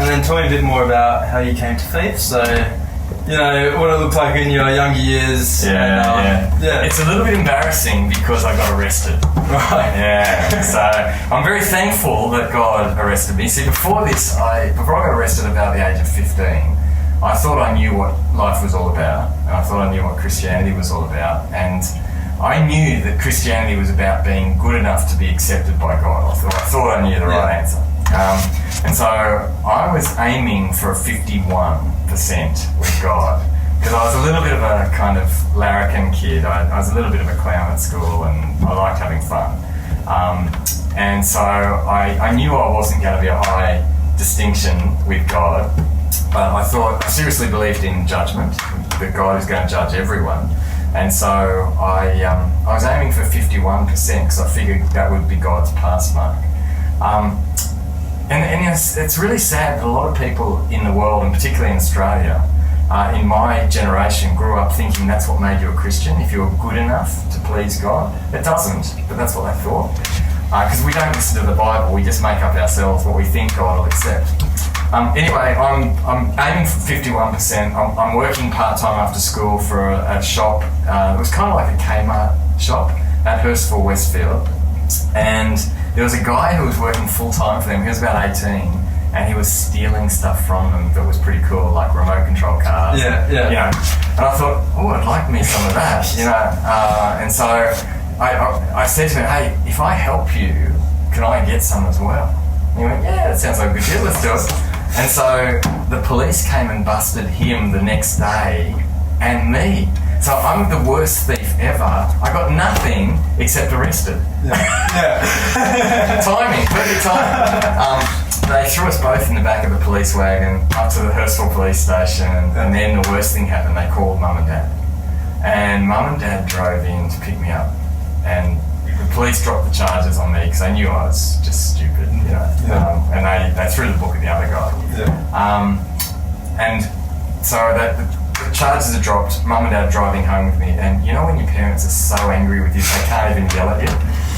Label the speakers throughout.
Speaker 1: And then tell me a bit more about how you came to faith. So, you know, what it looked like in your younger years.
Speaker 2: Yeah. It's a little bit embarrassing because I got arrested.
Speaker 1: Right.
Speaker 2: Yeah. So I'm very thankful that God arrested me. See, before I got arrested about the age of 15, I thought I knew what life was all about. And I thought I knew what Christianity was all about. And I knew that Christianity was about being good enough to be accepted by God. I thought I knew the right answer. And so I was aiming for a 51% with God, because I was a little bit of a kind of larrikin kid. I was a little bit of a clown at school, and I liked having fun. And so I knew I wasn't going to be a high distinction with God, but I seriously believed in judgment, that God is going to judge everyone. And so I was aiming for 51% because I figured that would be God's pass mark. And it's really sad that a lot of people in the world, and particularly in Australia, in my generation, grew up thinking that's what made you a Christian, if you were good enough to please God. It doesn't, but that's what they thought. Because we don't listen to the Bible, we just make up ourselves what we think God will accept. Anyway, I'm aiming for 51%. I'm working part-time after school for a shop. It was kind of like a Kmart shop at Hurstville, Westfield. And there was a guy who was working full-time for them. He was about 18, and he was stealing stuff from them that was pretty cool, like remote control cars.
Speaker 1: Yeah.
Speaker 2: You know, and I thought, I'd like me some of that, you know. And so I said to him, hey, if I help you, can I get some as well? And he went, yeah, that sounds like a good deal, let's do it. And so the police came and busted him the next day, and me. So I'm the worst thief ever. I got nothing except arrested. Timing, perfect timing. They threw us both in the back of the police wagon up to the Hurstville police station, and then the worst thing happened. They called Mum and Dad. And Mum and Dad drove in to pick me up. And the police dropped the charges on me because they knew I was just stupid, you know. And they threw the book at the other guy. And so the charges are dropped. Mum and Dad driving home with me, and you know when your parents are so angry with you they can't even yell at you?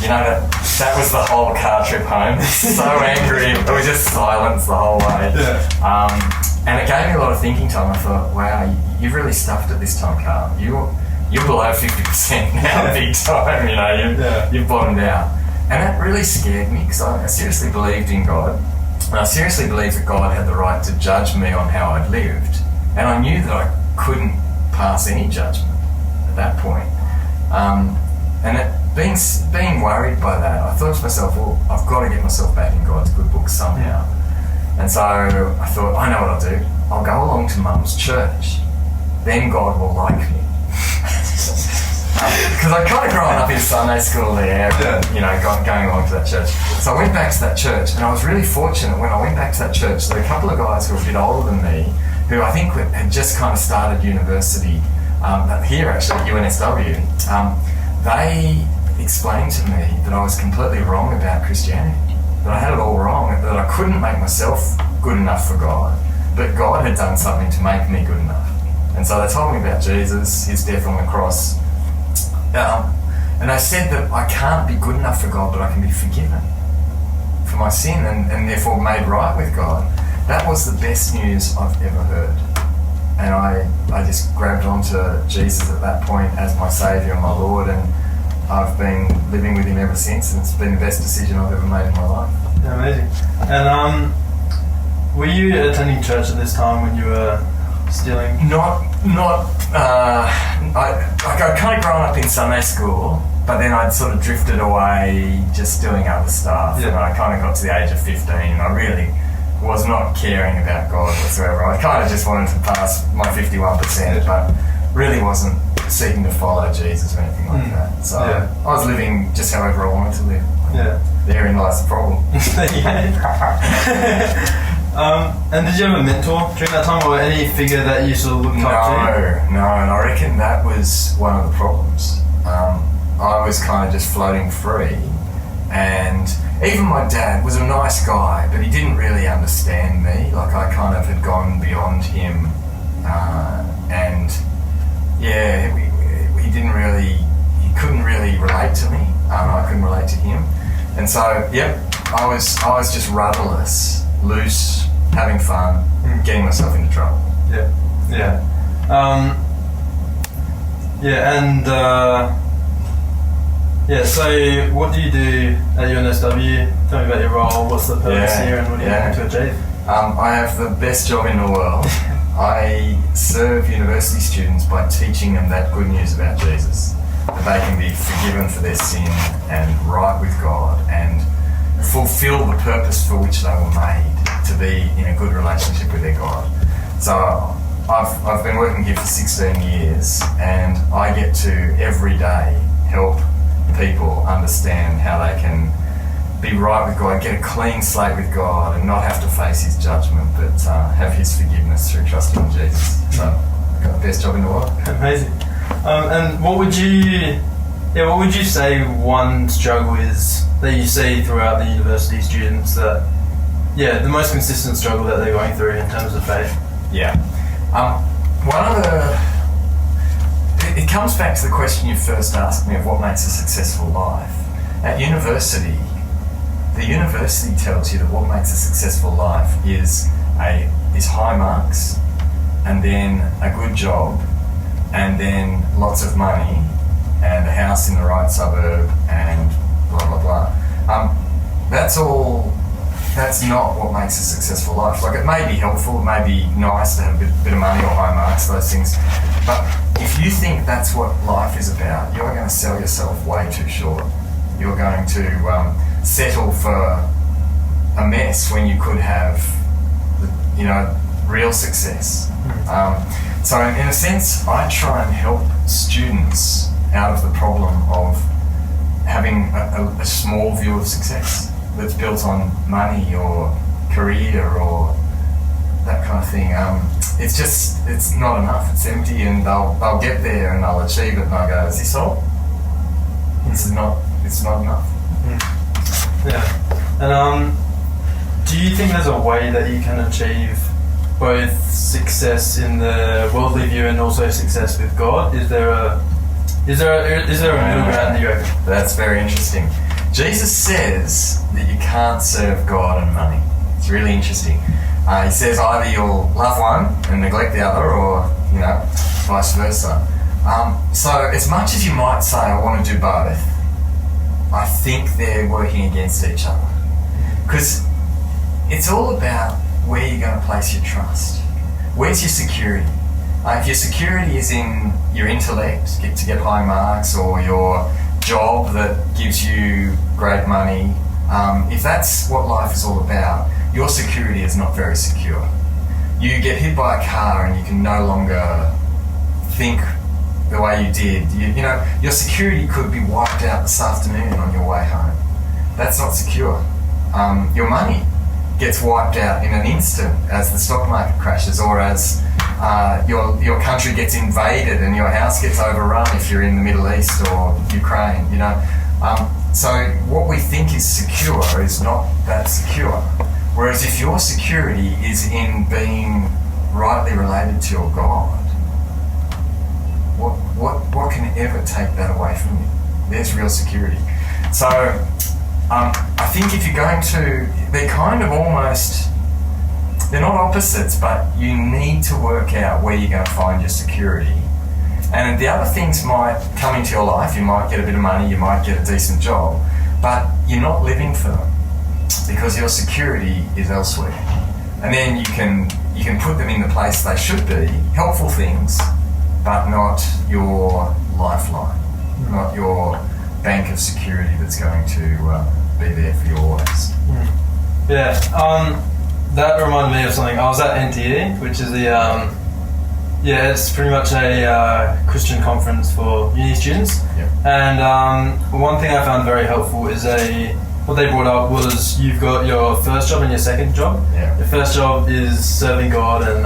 Speaker 2: You know, that was the whole car trip home. So angry. It was just silence the whole way. And it gave me a lot of thinking time. I thought, wow, you've really stuffed it this time, Carl. You're below 50% now, big time, you know, you've bottomed out. And that really scared me because I seriously believed in God. And I seriously believed that God had the right to judge me on how I'd lived. And I knew that I couldn't pass any judgment at that point. Being worried by that, I thought to myself, well, I've got to get myself back in God's good books somehow. And so I thought, I know what I'll do. I'll go along to Mum's church. Then God will like me. Because I'd kind of grown up in Sunday school there, you know, going along to that church. So I went back to that church, and I was really fortunate when I went back to that church. There were a couple of guys who were a bit older than me, who I think had just kind of started university here actually at UNSW. They explained to me that I was completely wrong about Christianity, that I had it all wrong, that I couldn't make myself good enough for God, but God had done something to make me good enough. And so they told me about Jesus, his death on the cross. And they said that I can't be good enough for God, but I can be forgiven for my sin and therefore made right with God. That was the best news I've ever heard. And I just grabbed onto Jesus at that point as my Saviour and my Lord, and I've been living with him ever since, and it's been the best decision I've ever made in my life.
Speaker 1: Yeah, amazing. And were you attending church at this time when you were stealing? I'd kind of grown up in Sunday school, but then I'd sort of drifted away just doing other stuff. And I kind of got to the age of 15 and I really was not caring about God whatsoever. I kind of just wanted to pass my 51%, but really wasn't seeking to follow Jesus or anything like that. So I was living just however I wanted to live. Therein lies the problem. And did you have a mentor during that time, or any figure that you sort of looked up to?
Speaker 2: No, and I reckon that was one of the problems. I was kind of just floating free, and even my dad was a nice guy, but he didn't really understand me. Like, I kind of had gone beyond him, and he couldn't really relate to me. I couldn't relate to him, and so I was just rudderless, loose having fun, getting myself into trouble.
Speaker 3: So what do you do at UNSW? Tell me about your role. What's the purpose here, and what are you looking to achieve?
Speaker 2: I have the best job in the world. I serve university students by teaching them that good news about Jesus, that they can be forgiven for their sin and right with God and fulfill the purpose for which they were made, to be in a good relationship with their God. So I've been working here for 16 years, and I get to every day help people understand how they can be right with God, get a clean slate with God, and not have to face His judgment, but have His forgiveness through trusting in Jesus. So I've got the best job in the world.
Speaker 3: Amazing. And what would you say one struggle is that you see throughout the university students, that the most consistent struggle that they're going through in terms of faith?
Speaker 2: One of it comes back to the question you first asked me of what makes a successful life. At university, the university tells you that what makes a successful life is high marks, and then a good job, and then lots of money, and a house in the right suburb, and blah blah blah. That's not what makes a successful life. Like, it may be helpful, it may be nice to have a bit of money or high marks, those things, but if you think that's what life is about, you're going to sell yourself way too short. You're going to settle for a mess when you could have, real success. So in a sense, I try and help students out of the problem of having a small view of success that's built on money or career or that kind of thing. It's not enough. It's empty, and they'll get there and they'll achieve it, and I'll go, is this all? It's not enough.
Speaker 3: And do you think there's a way that you can achieve both success in the worldly view and also success with God? Is there a middle ground, do you reckon?
Speaker 2: That's very interesting. Jesus says that you can't serve God and money. It's really interesting. He says either you'll love one and neglect the other, or vice versa. So as much as you might say, I want to do both, I think they're working against each other, because it's all about where you're going to place your trust. Where's your security? If your security is in your intellect, to get high marks, or your job that gives you great money, if that's what life is all about, your security is not very secure. You get hit by a car and you can no longer think the way you did. Your security could be wiped out this afternoon on your way home. That's not secure. Your money gets wiped out in an instant as the stock market crashes, or as your country gets invaded and your house gets overrun if you're in the Middle East or Ukraine. So what we think is secure is not that secure. Whereas if your security is in being rightly related to your God, what can ever take that away from you? There's real security. So I think if you're going to, they're kind of almost, they're not opposites, but you need to work out where you're going to find your security. And the other things might come into your life. You might get a bit of money, you might get a decent job, but you're not living for them because your security is elsewhere. And then you can put them in the place they should be, helpful things, but not your lifeline, not your bank of security that's going to be there for you always.
Speaker 3: That reminded me of something. I was at NTE, which is it's pretty much a Christian conference for uni students.
Speaker 2: Yep.
Speaker 3: And one thing I found very helpful is what they brought up was, you've got your first job and your second job.
Speaker 2: Yeah.
Speaker 3: Your first job is serving God and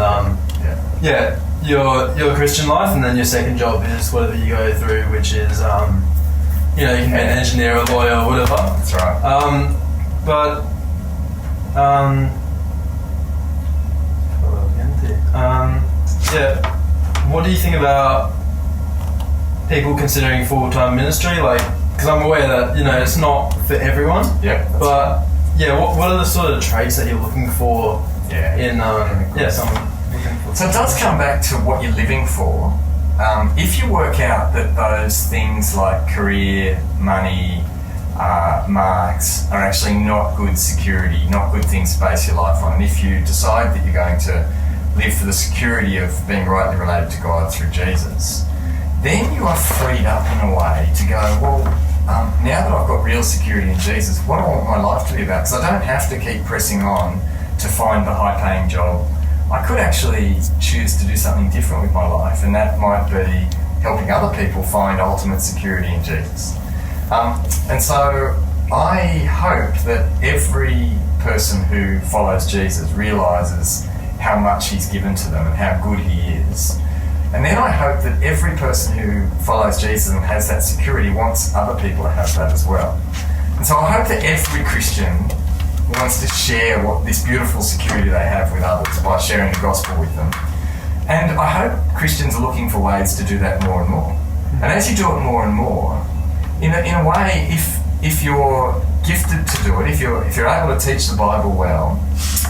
Speaker 3: your Christian life, and then your second job is whatever you go through, which is you can be an engineer, a lawyer, whatever.
Speaker 2: That's right.
Speaker 3: What do you think about people considering full-time ministry? Because I'm aware that it's not for everyone.
Speaker 2: Yeah.
Speaker 3: But what are the sort of traits that you're looking for someone looking for.
Speaker 2: So it does come back to what you're living for. If you work out that those things like career, money, marks are actually not good security, not good things to base your life on, and if you decide that you're going to live for the security of being rightly related to God through Jesus, then you are freed up in a way to go, well, now that I've got real security in Jesus, what do I want my life to be about? Because I don't have to keep pressing on to find the high-paying job. I could actually choose to do something different with my life, and that might be helping other people find ultimate security in Jesus. And so I hope that every person who follows Jesus realises how much he's given to them and how good he is. And then I hope that every person who follows Jesus and has that security wants other people to have that as well. And so I hope that every Christian wants to share what this beautiful security they have with others by sharing the gospel with them. And I hope Christians are looking for ways to do that more and more. And as you do it more and more, in a way, if you're gifted to do it, if you're able to teach the Bible well,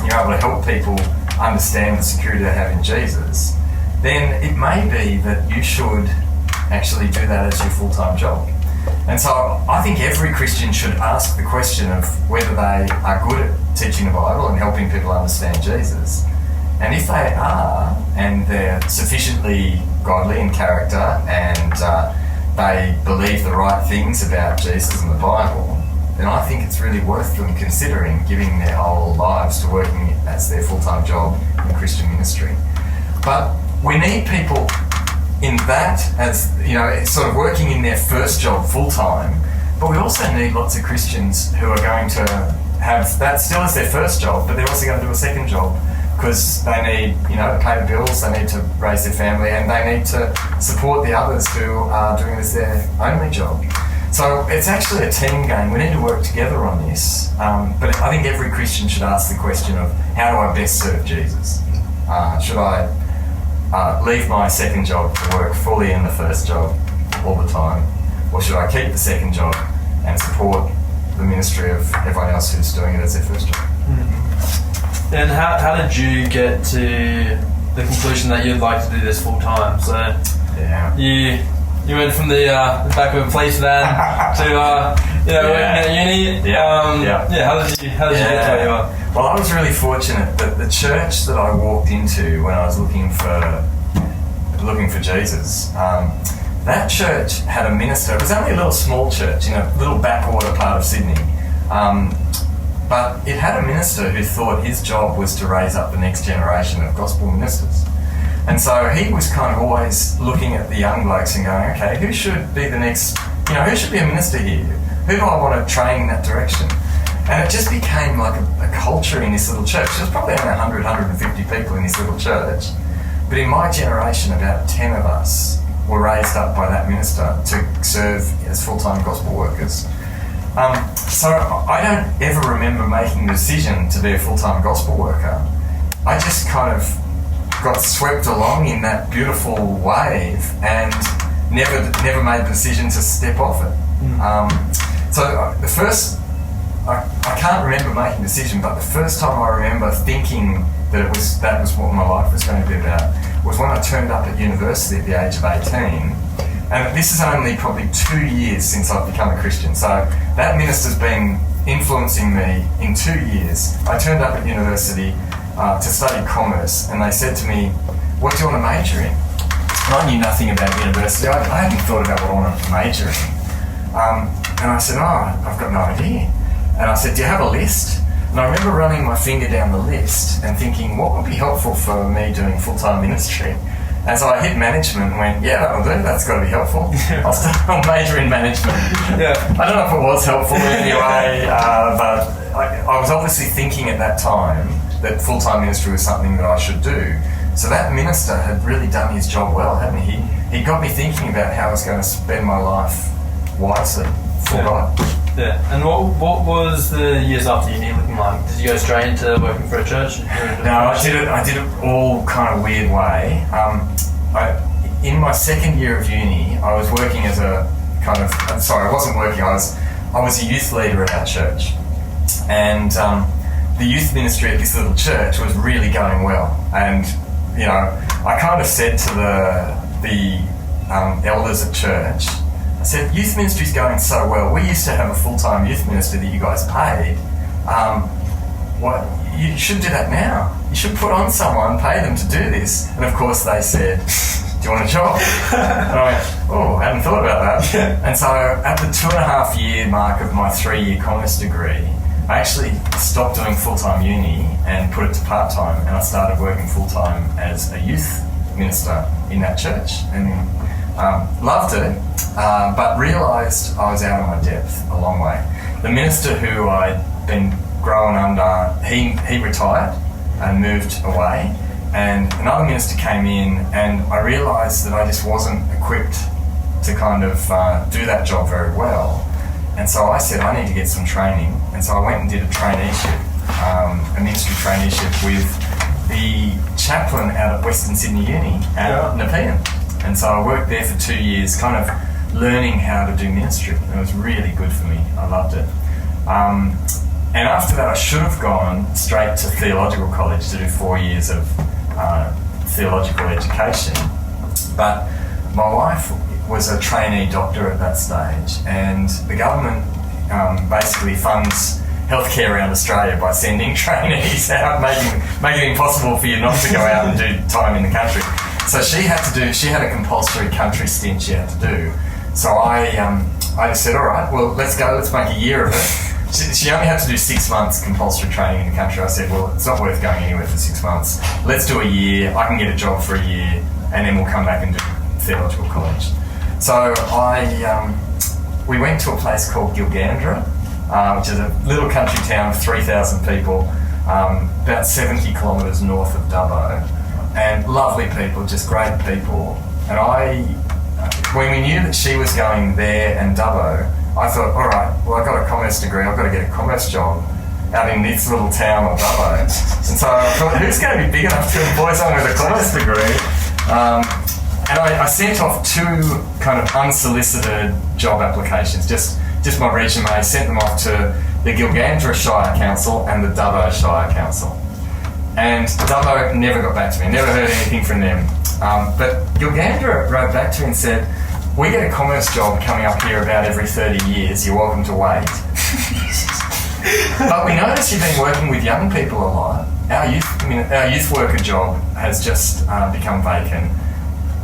Speaker 2: you're able to help people understand the security they have in Jesus, then it may be that you should actually do that as your full-time job. And so I think every Christian should ask the question of whether they are good at teaching the Bible and helping people understand Jesus. And if they are, and they're sufficiently godly in character, and they believe the right things about Jesus and the Bible, then I think it's really worth them considering giving their whole lives to working as their full-time job in Christian ministry. But we need people in that, as sort of working in their first job full-time, but we also need lots of Christians who are going to have that still as their first job, but they're also going to do a second job because they need, to pay the bills, they need to raise their family, and they need to support the others who are doing it as their only job. So it's actually a team game. We need to work together on this. But I think every Christian should ask the question of, how do I best serve Jesus? Should I leave my second job to work fully in the first job all the time? Or should I keep the second job and support the ministry of everyone else who's doing it as their first job?
Speaker 3: Mm-hmm. And how did you get to the conclusion that you'd like to do this full time? So you went from the back of a police van to working at uni. How did you get to where you are?
Speaker 2: Well, I was really fortunate that the church that I walked into when I was looking for Jesus, that church had a minister. It was only a little small church in a little backwater part of Sydney. But it had a minister who thought his job was to raise up the next generation of gospel ministers. And so he was kind of always looking at the young blokes and going, okay, who should be the next, who should be a minister here? Who do I want to train in that direction? And it just became like a culture in this little church. There's probably only 100, 150 people in this little church. But in my generation, about 10 of us were raised up by that minister to serve as full-time gospel workers. So I don't ever remember making the decision to be a full-time gospel worker. I just kind of got swept along in that beautiful wave and never made the decision to step off it. So the first, I can't remember making a decision, but the first time I remember thinking that was what my life was going to be about was when I turned up at university at the age of 18. And this is only probably 2 years since I've become a Christian. So that minister's been influencing me in 2 years. I turned up at university to study commerce, and they said to me, what do you want to major in? And I knew nothing about university. I hadn't thought about what I wanted to major in. And I said, I've got no idea. And I said, do you have a list? And I remember running my finger down the list and thinking, what would be helpful for me doing full-time ministry? And so I hit management and went, that'll do, that's got to be helpful. I'll major in management. I don't know if it was helpful anyway, but I was obviously thinking at that time that full-time ministry was something that I should do. So that minister had really done his job well, hadn't he? He got me thinking about how I was going to spend my life wisely for God.
Speaker 3: Yeah. And what was the years after uni looking like? Did you go straight into working for a church?
Speaker 2: No, I did it all kind of weird way. In my second year of uni, I was working as I wasn't working. I was a youth leader at our church, and
Speaker 1: the youth ministry at this little church was really going well. And, you know, I kind of said to the elders at church, I said, youth ministry's going so well. We used to have a full-time youth minister that you guys paid. You should do that now. You should put on someone, pay them to do this. And of course they said, do you want a job? And I went, oh, I hadn't thought about that. And so at the 2.5 year mark of my 3-year commerce degree, I actually stopped doing full-time uni and put it to part-time, and I started working full-time as a youth minister in that church. And loved it, but realised I was out of my depth a long way. The minister who I'd been growing under, he retired and moved away, and another minister came in, and I realised that I just wasn't equipped to kind of do that job very well. And so I said, I need to get some training. And so I went and did a traineeship, a ministry traineeship with the chaplain out at Western Sydney Uni at Nepean. And so I worked there for 2 years, kind of learning how to do ministry. And it was really good for me. I loved it. And after that, I should have gone straight to theological college to do 4 years of theological education. But my wife was a trainee doctor at that stage, and the government basically funds healthcare around Australia by sending trainees out, making it impossible for you not to go out and do time in the country. So she had a compulsory country stint she had to do. So I just said, all right, well, let's make a year of it. She only had to do 6 months compulsory training in the country. I said, well, it's not worth going anywhere for 6 months. Let's do a year. I can get a job for a year, and then we'll come back and do theological college. So we went to a place called Gilgandra, which is a little country town of 3,000 people, about 70 kilometres north of Dubbo, and lovely people, just great people. And when we knew that she was going there and Dubbo, I thought, all right, well, I've got a commerce degree, I've got to get a commerce job out in this little town of Dubbo. And so I thought, who's going to be big enough to employ someone with a commerce degree? And I sent off 2 kind of unsolicited job applications, just my resume, sent them off to the Gilgandra Shire Council and the Dubbo Shire Council. And Dubbo never got back to me, never heard anything from them. But Gilgandra wrote back to me and said, we get a commerce job coming up here about every 30 years, you're welcome to wait. But we notice you've been working with young people a lot. Our youth worker job has just become vacant.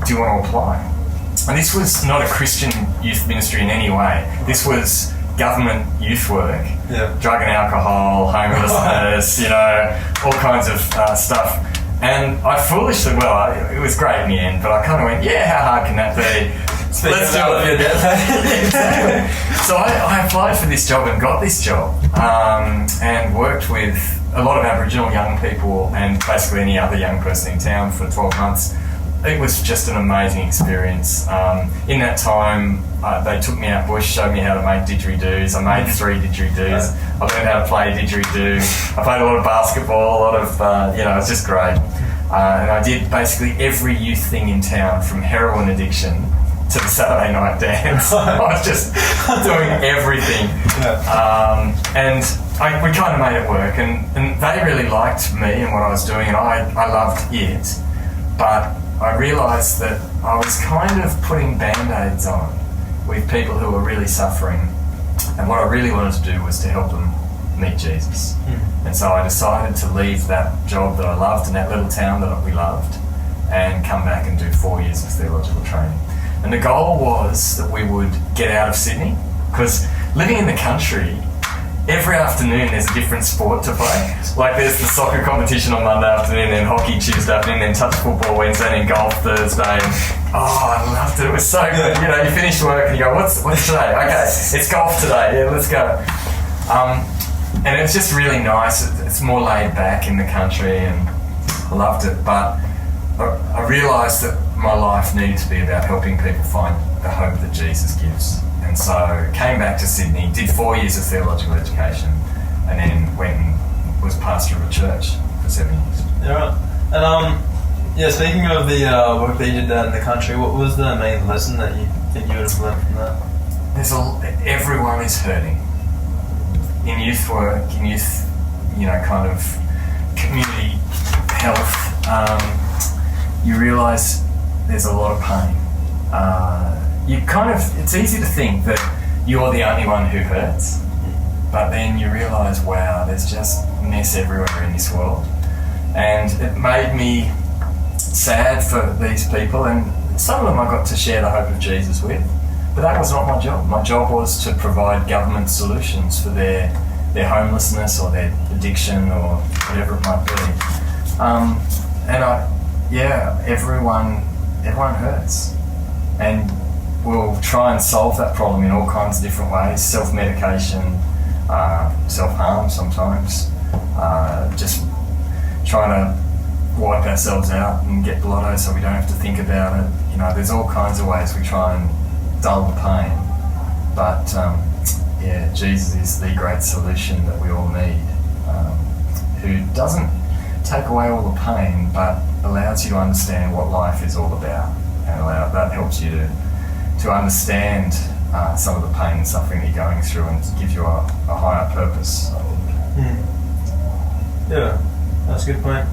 Speaker 1: Do you want to apply? And this was not a Christian youth ministry in any way. This was government youth work, drug and alcohol, homelessness, all kinds of stuff. And I foolishly, it was great in the end, but I kind of went, how hard can that be? Let's do it. So I applied for this job and got this job, and worked with a lot of Aboriginal young people and basically any other young person in town for 12 months. It was just an amazing experience. In that time, they took me out bush, showed me how to make didgeridoos. I made 3 didgeridoos. I learned how to play a didgeridoo. I played a lot of basketball, a lot of, it was just great. And I did basically every youth thing in town, from heroin addiction to the Saturday night dance. I was just doing everything. And we kind of made it work. And they really liked me and what I was doing, and I loved it. But I realised that I was kind of putting band-aids on with people who were really suffering, and what I really wanted to do was to help them meet Jesus. And so I decided to leave that job that I loved in that little town that we loved and come back and do 4 years of theological training. And the goal was that we would get out of Sydney, because living in the country, every afternoon there's a different sport to play. Like there's the soccer competition on Monday afternoon, then hockey Tuesday afternoon, then touch football Wednesday, and then golf Thursday. And, I loved it. It was so good. You finish work and you go, what's today? Okay, it's golf today. Yeah, let's go. And it's just really nice. It's more laid back in the country, and I loved it. But I realised that my life needed to be about helping people find the hope that Jesus gives. And so came back to Sydney, did 4 years of theological education, and then went and was pastor of a church for 7 years.
Speaker 3: Yeah, right. And speaking of the work that you did out in the country, what was the main lesson that you think you would have learned from that?
Speaker 1: Everyone is hurting. In youth work, in youth
Speaker 2: kind of community health, you realise there's a lot of pain. It's easy to think that you're the only one who hurts, but then you realise, wow, there's just mess everywhere in this world. And it made me sad for these people, and some of them I got to share the hope of Jesus with, but that was not my job. My job was to provide government solutions for their homelessness or their addiction or whatever it might be. Everyone hurts, and we'll try and solve that problem in all kinds of different ways. Self-medication, self-harm sometimes, just trying to wipe ourselves out and get blotto so we don't have to think about it. There's all kinds of ways we try and dull the pain, but Jesus is the great solution that we all need, who doesn't take away all the pain but allows you to understand what life is all about, and that helps you to understand some of the pain and suffering that you're going through, and gives you a higher purpose, I think.
Speaker 3: Yeah, that's a good point.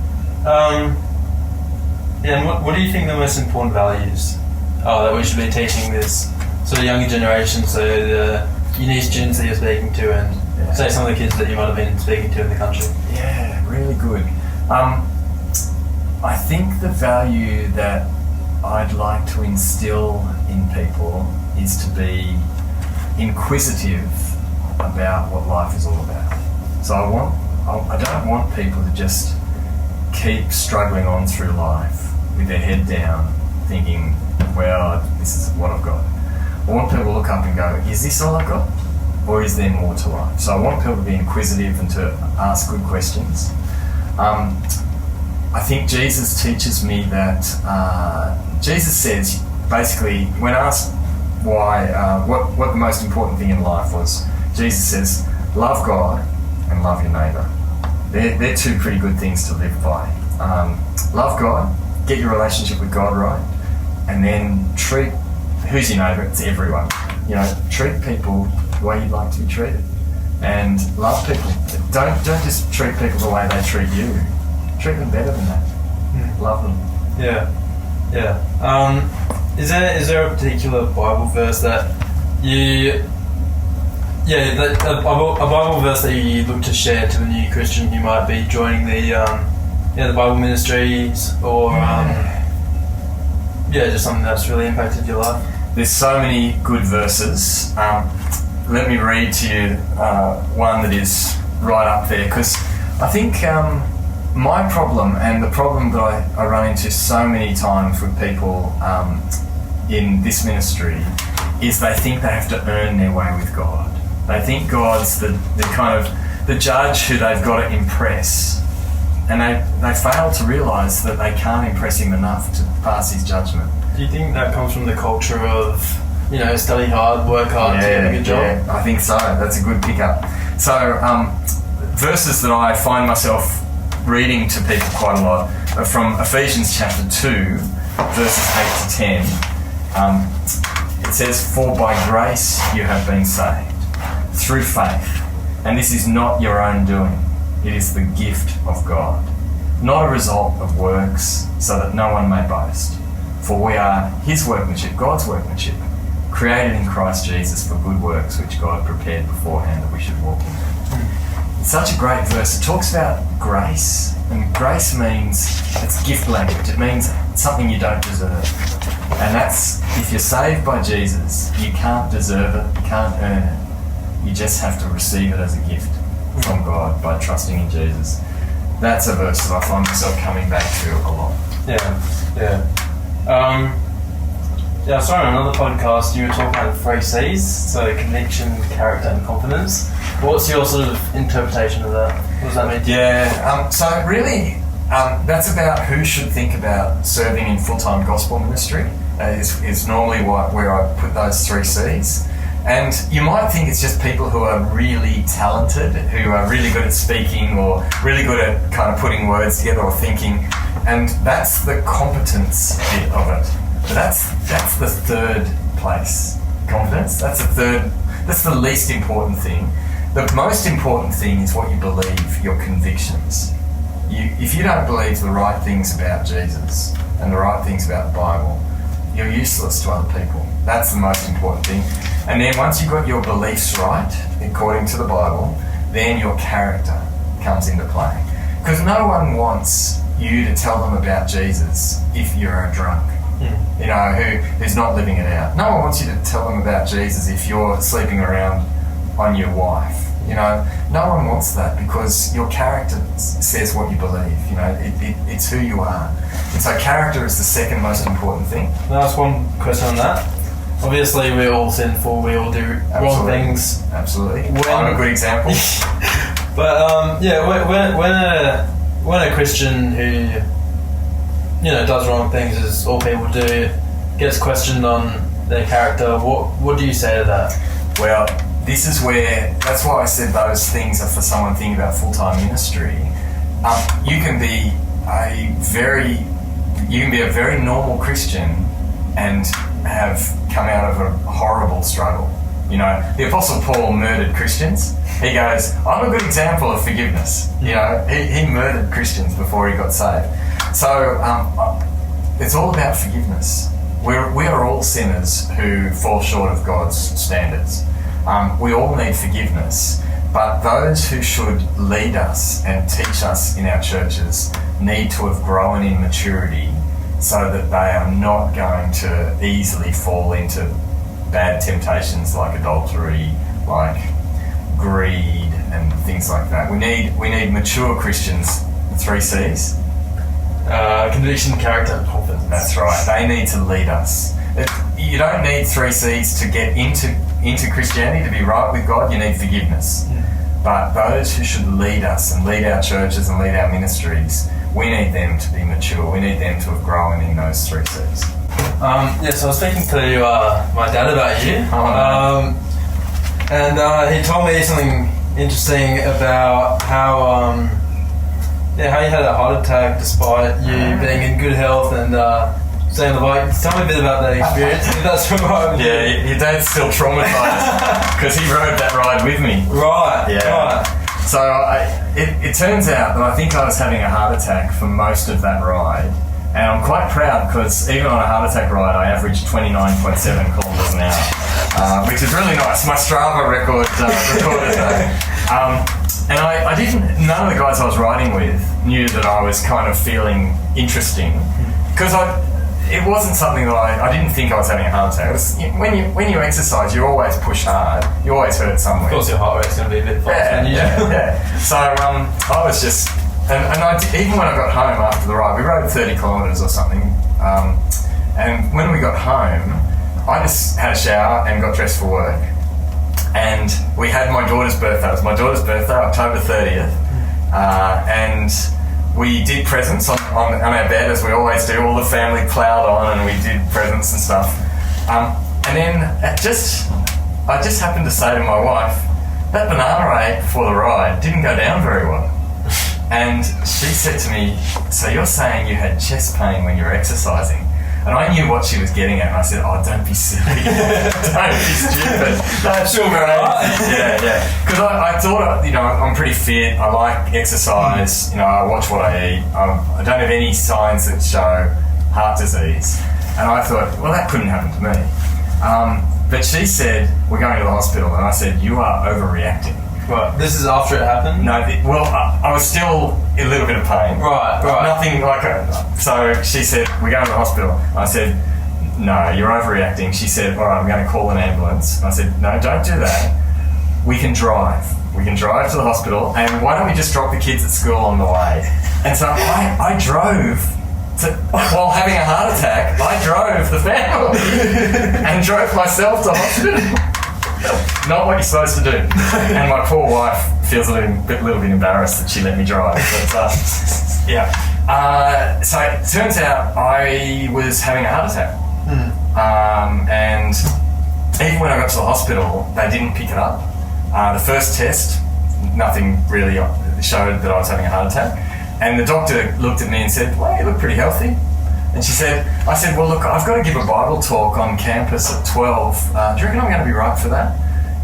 Speaker 3: And what do you think the most important values are that we should be teaching this sort of younger generation, so the uni students that you're speaking to, and say some of the kids that you might have been speaking to in the country?
Speaker 2: Yeah, really good. I think the value that I'd like to instill in people is to be inquisitive about what life is all about. So I don't want people to just keep struggling on through life with their head down, thinking, well, this is what I've got. I want people to look up and go, is this all I've got? Or is there more to life? So I want people to be inquisitive and to ask good questions. I think Jesus teaches me that Jesus says, basically, when asked why, what the most important thing in life was, Jesus says, love God and love your neighbour. They're two pretty good things to live by. Love God, get your relationship with God right, and then treat, who's your neighbour? It's everyone. Treat people the way you'd like to be treated, and love people. Don't just treat people the way they treat you. Treat them better than that. Love them.
Speaker 3: Yeah. Is there a particular Bible verse that you? A Bible verse that you look to share to the new Christian who might be joining the Bible ministries, or just something that's really impacted your life?
Speaker 2: There's so many good verses. Let me read to you one that is right up there, because I think my problem, and the problem that I run into so many times with people in this ministry, is they think they have to earn their way with God. They think God's the kind of the judge who they've got to impress, and they fail to realise that they can't impress him enough to pass his judgment.
Speaker 3: Do you think that comes from the culture of, study hard, work hard to get a good job?
Speaker 2: Yeah, I think so. That's a good pickup. So verses that I find myself reading to people quite a lot are from Ephesians chapter 2, verses 8 to 10. It says, "For by grace you have been saved, through faith, and this is not your own doing. It is the gift of God, not a result of works, so that no one may boast. For we are his workmanship, God's workmanship, created in Christ Jesus for good works, which God prepared beforehand that we should walk in them." It's such a great verse. It talks about grace, and grace means, it's gift language. It means something you don't deserve. And that's, if you're saved by Jesus, you can't deserve it, you can't earn it. You just have to receive it as a gift from God by trusting in Jesus. That's a verse that I find myself coming back to a lot.
Speaker 3: I saw on another podcast you were talking about the 3 C's, so conviction, character and confidence. What's your sort of interpretation of that? What does that mean?
Speaker 2: So really, that's about who should think about serving in full-time gospel ministry. Is normally where I put those 3 C's. And you might think it's just people who are really talented, who are really good at speaking or really good at kind of putting words together or thinking, and that's the competence bit of it. But that's the third place. Confidence, that's the least important thing. The most important thing is what you believe, your convictions. If you don't believe the right things about Jesus and the right things about the Bible, you're useless to other people. That's the most important thing. And then once you've got your beliefs right, according to the Bible, then your character comes into play. Because no one wants you to tell them about Jesus if you're a drunk, you know, who's not living it out. No one wants you to tell them about Jesus if you're sleeping around on your wife. You know, no one wants that, because your character says what you believe. You know, it's who you are. And so character is the second most important thing.
Speaker 3: I'll ask one question on that. Obviously, we're all sinful. We all do wrong things.
Speaker 2: Absolutely. I'm a good example.
Speaker 3: But when a Christian who, you know, does wrong things, as all people do, gets questioned on their character, what do you say to that?
Speaker 2: Well, this is where, that's why I said those things are for someone thinking about full-time ministry. You can be a very normal Christian and have come out of a horrible struggle. You know, the Apostle Paul murdered Christians. He goes, I'm a good example of forgiveness. You know, he murdered Christians before he got saved. So it's all about forgiveness. We are all sinners who fall short of God's standards. We all need forgiveness, but those who should lead us and teach us in our churches need to have grown in maturity so that they are not going to easily fall into bad temptations like adultery, like greed and things like that. We need mature Christians, the 3 C's.
Speaker 3: Conviction, character, and confidence.
Speaker 2: That's right. They need to lead us. You don't need 3 C's to get into Christianity, to be right with God. You need forgiveness. But those who should lead us and lead our churches and lead our ministries, we need them to be mature. We need them to have grown in those 3 C's.
Speaker 3: So I was speaking to my dad about you, and he told me something interesting about how you had a heart attack despite you being in good health and staying on the bike. Tell me a bit about that experience. If that's right.
Speaker 2: Yeah, your dad's still traumatised because he rode that ride with me.
Speaker 3: Right.
Speaker 2: Yeah.
Speaker 3: Right.
Speaker 2: So it turns out that I think I was having a heart attack for most of that ride. And I'm quite proud, because even on a heart attack ride, I averaged 29.7 kilometres an hour, which is really nice. My Strava record recorded that. And I didn't, none of the guys I was riding with knew that I was kind of feeling interesting, because it wasn't something that I didn't think I was having a heart attack. It was, when you exercise, you always push hard, you always hurt somewhere.
Speaker 3: Of course your heart rate's going to be a bit faster than usual.
Speaker 2: Yeah. So I was just... even when I got home after the ride, we rode 30 kilometres or something, and when we got home, I just had a shower and got dressed for work, and we had my daughter's birthday. It was my daughter's birthday, October 30th, and we did presents on our bed, as we always do. All the family ploughed on and we did presents and stuff, and then I just happened to say to my wife, that banana I ate before the ride didn't go down very well. And she said to me, so you're saying you had chest pain when you were exercising? And I knew what she was getting at, and I said, oh, don't be silly. Don't be stupid. That's sure right. Yeah. Because I thought, you know, I'm pretty fit. I like exercise. You know, I watch what I eat. I don't have any signs that show heart disease. And I thought, well, that couldn't happen to me. But she said, we're going to the hospital. And I said, you are overreacting.
Speaker 3: Right. This is after it happened?
Speaker 2: No, I was still in a little bit of pain.
Speaker 3: Right.
Speaker 2: Nothing like so she said, we're going to the hospital. I said, no, you're overreacting. She said, all right, I'm going to call an ambulance. I said, no, don't do that. We can drive. We can drive to the hospital, and why don't we just drop the kids at school on the way? And so I drove while having a heart attack. I drove the family and drove myself to hospital. Not what you're supposed to do. And my poor wife feels a little bit embarrassed that she let me drive. But, so it turns out I was having a heart attack. And even when I got to the hospital, they didn't pick it up. The first test, nothing really showed that I was having a heart attack. And the doctor looked at me and said, well, you look pretty healthy. And I said, well, look, I've got to give a Bible talk on campus at 12. Do you reckon I'm going to be right for that?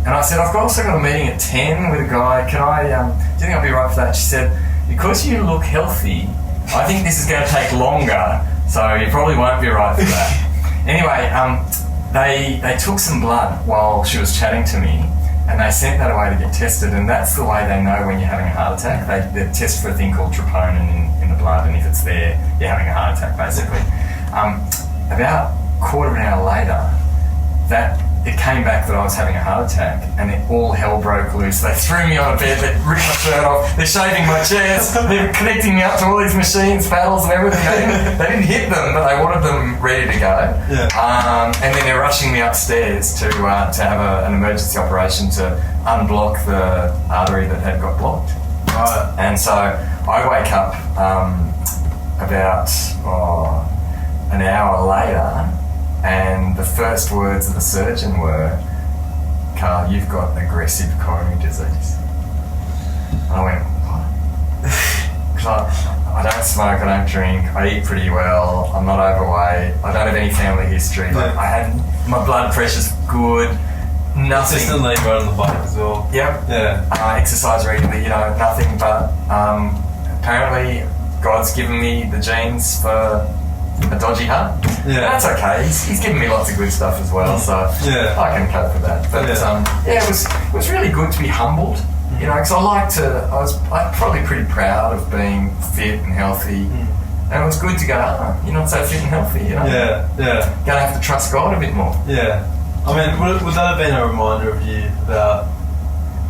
Speaker 2: And I said, I've also got a meeting at 10 with a guy. Do you think I'll be right for that? She said, because you look healthy, I think this is going to take longer, so you probably won't be right for that. Anyway, they took some blood while she was chatting to me, and they sent that away to get tested, and that's the way they know when you're having a heart attack. They test for a thing called troponin in the blood, and if it's there, you're having a heart attack, basically. About a quarter of an hour later, it came back that I was having a heart attack, and all hell broke loose. They threw me on a bed, they ripped my shirt off, they're shaving my chairs, they're connecting me up to all these machines, paddles and everything. They didn't hit them, but they wanted them ready to go. Yeah. And then they're rushing me upstairs to have an emergency operation to unblock the artery that had got blocked.
Speaker 3: Right.
Speaker 2: And so I wake up about an hour later, and the first words of the surgeon were, "Carl, you've got aggressive coronary disease." And I went, "What?" Because I don't smoke, I don't drink, I eat pretty well, I'm not overweight, I don't have any family history. Like, my blood pressure's good, nothing.
Speaker 3: Consistently ride on the bike as well.
Speaker 2: Yep.
Speaker 3: Yeah.
Speaker 2: Exercise regularly, nothing but apparently God's given me the genes for a dodgy heart. Yeah. That's okay. He's given me lots of good stuff as well, so I can cope with that. But it was really good to be humbled, because I was probably pretty proud of being fit and healthy, and it was good to go, you're not so fit and healthy,
Speaker 3: Yeah.
Speaker 2: Gonna have to trust God a bit more.
Speaker 3: Yeah. I mean, would that have been a reminder of you about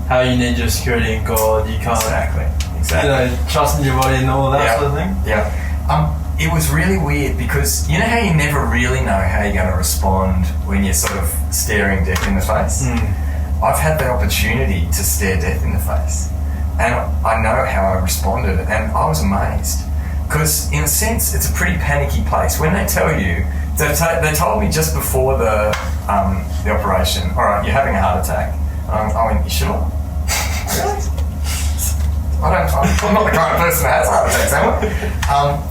Speaker 3: how you need your security in God? You can't
Speaker 2: Exactly.
Speaker 3: Trust in your body and all that sort of thing?
Speaker 2: Yeah. It was really weird because you know how you never really know how you're going to respond when you're sort of staring death in the face? I've had the opportunity to stare death in the face, and I know how I responded, and I was amazed because in a sense it's a pretty panicky place. When they tell you, they told me just before the operation, all right, you're having a heart attack. I went, you sure? Really? I'm not the kind of person that has heart attacks, am I?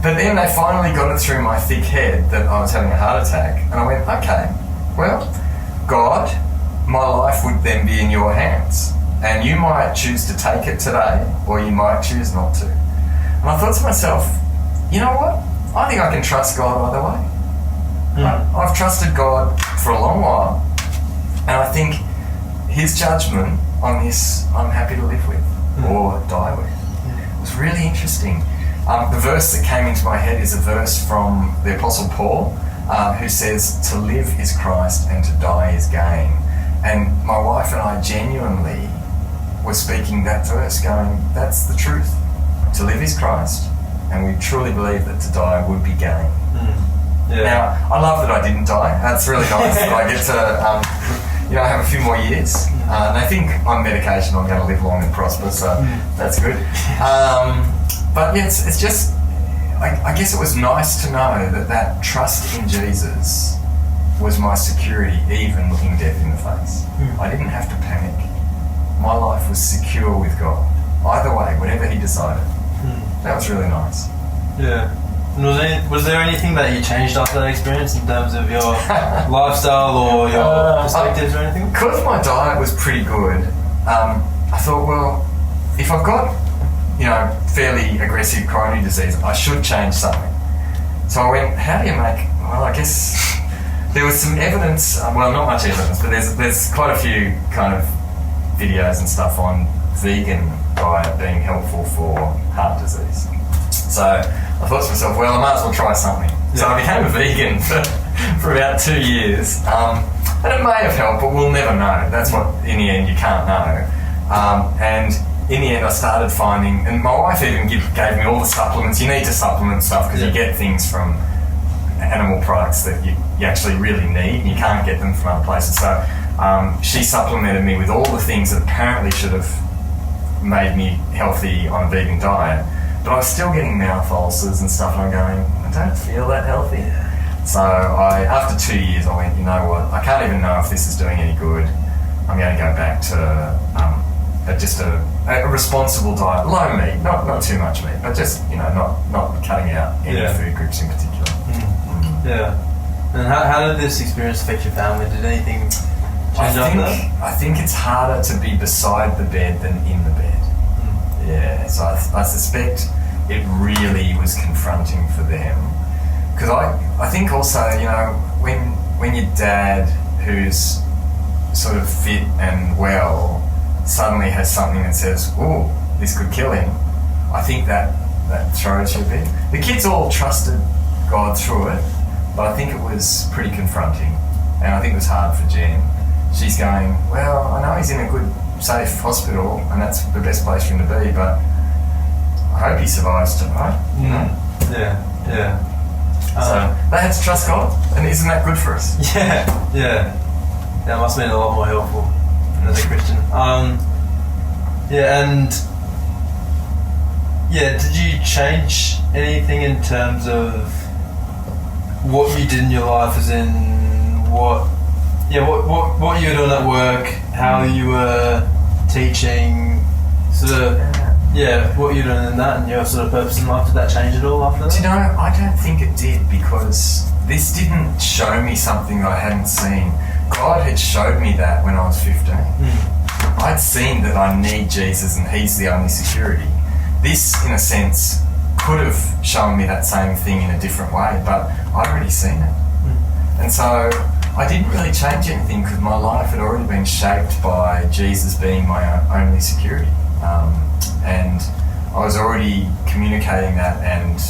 Speaker 2: But then they finally got it through my thick head that I was having a heart attack, and I went, okay, well, God, my life would then be in your hands, and you might choose to take it today, or you might choose not to. And I thought to myself, you know what? I think I can trust God either way. I've trusted God for a long while, and I think His judgment on this I'm happy to live with or die with. It was really interesting. The verse that came into my head is a verse from the Apostle Paul, who says, to live is Christ and to die is gain. And my wife and I genuinely were speaking that verse, going, that's the truth. To live is Christ, and we truly believe that to die would be gain. Now, I love that I didn't die. That's really nice that I get to have a few more years. And I think on medication I'm going to live long and prosper, so that's good. But yeah, it's just, I guess it was nice to know that trust in Jesus was my security, even looking death in the face. I didn't have to panic. My life was secure with God. Either way, whatever He decided. That was really nice.
Speaker 3: Yeah. And was there anything that you changed after that experience in terms of your lifestyle or your perspectives or anything?
Speaker 2: Because my diet was pretty good, I thought, well, if I've got fairly aggressive coronary disease, I should change something. So I went, how do you make, well, I guess there was some evidence, well, not much evidence, but there's quite a few kind of videos and stuff on vegan diet being helpful for heart disease. So I thought to myself, well, I might as well try something. So I became a vegan for about 2 years. And it may have helped, but we'll never know. That's what, in the end, you can't know. And in the end, I started finding, and my wife even gave me all the supplements. You need to supplement stuff because you get things from animal products that you actually really need, and you can't get them from other places. So she supplemented me with all the things that apparently should have made me healthy on a vegan diet. But I was still getting mouth ulcers and stuff, and I'm going, I don't feel that healthy. So after 2 years, I went, you know what, I can't even know if this is doing any good. I'm going to go back to just a responsible diet, low meat, not too much meat, but just not cutting out any food groups in particular.
Speaker 3: Yeah. And how did this experience affect your family? Did anything change after that?
Speaker 2: I think it's harder to be beside the bed than in the bed. Yeah, so I suspect it really was confronting for them. Because I think also, when your dad, who's sort of fit and well, suddenly has something that says, "Oh, this could kill him," I think that throws you a bit. The kids all trusted God through it, but I think it was pretty confronting. And I think it was hard for Jen. She's going, "Well, I know he's in a good, safe hospital, and that's the best place for him to be, but I hope he survives tonight."
Speaker 3: Yeah.
Speaker 2: So they had to trust God, and isn't that good for us?
Speaker 3: Yeah. That must have been a lot more helpful as a Christian. Did you change anything in terms of what you did in your life, as in what you were doing at work, how you were teaching, what you're doing in that, and your sort of purpose in life? Did that change at all after that?
Speaker 2: Do you know, I don't think it did, because this didn't show me something that I hadn't seen. God had showed me that when I was 15. I'd seen that I need Jesus and He's the only security. This, in a sense, could have shown me that same thing in a different way, but I'd already seen it. And so I didn't really change anything, because my life had already been shaped by Jesus being my only security. And I was already communicating that and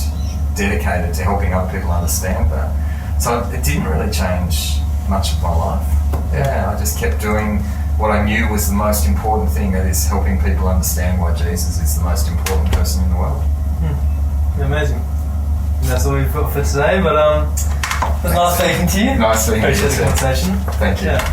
Speaker 2: dedicated to helping other people understand that. So it didn't really change much of my life. Yeah, I just kept doing what I knew was the most important thing, that is helping people understand why Jesus is the most important person in the world.
Speaker 3: Amazing. And that's all we've got for today, but it was nice speaking to you.
Speaker 2: Nice speaking to you.
Speaker 3: Appreciate the conversation.
Speaker 2: Thank you.
Speaker 3: Yeah.